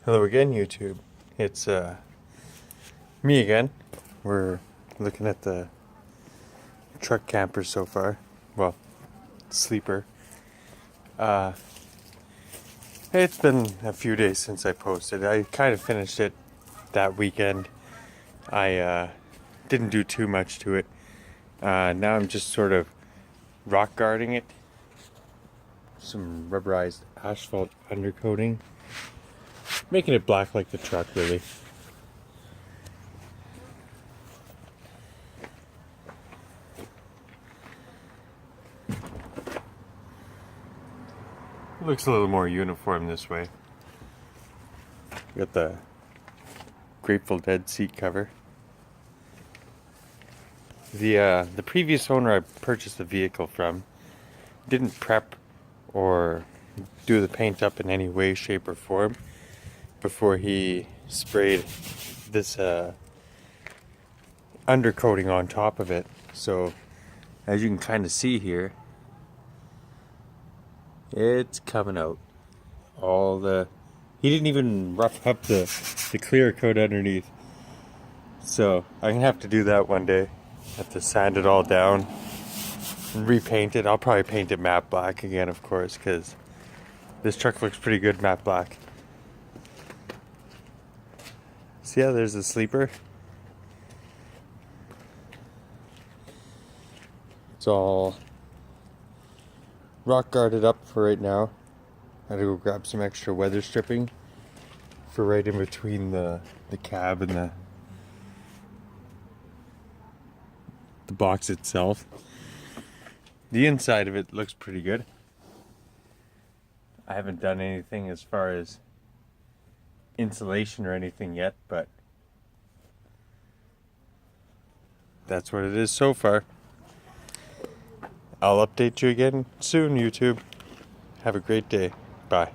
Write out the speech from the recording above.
Hello again, YouTube. It's me again. We're looking at the truck camper so far. Well, sleeper. Uh, it's been a few days since I posted. I kind of finished it that weekend. I didn't do too much to it. Now I'm just sort of rock guarding it. Some rubberized asphalt undercoating. Making it black like the truck, really. It looks a little more uniform this way. Got the Grateful Dead seat cover. The previous owner I purchased the vehicle from didn't prep or do the paint up in any way, shape, or form before he sprayed this undercoating on top of it. So as you can kind of see here, it's coming out. He didn't even rough up the clear coat underneath. So I'm gonna have to do that one day. Have to sand it all down and repaint it. I'll probably paint it matte black again, of course, because this truck looks pretty good matte black. So yeah, there's the sleeper. It's all rock guarded up for right now. I had to go grab some extra weather stripping for right in between the cab and the box itself. The inside of it looks pretty good. I haven't done anything as far as insulation or anything yet, but that's what it is so far. I'll update you again soon, YouTube. Have a great day. Bye.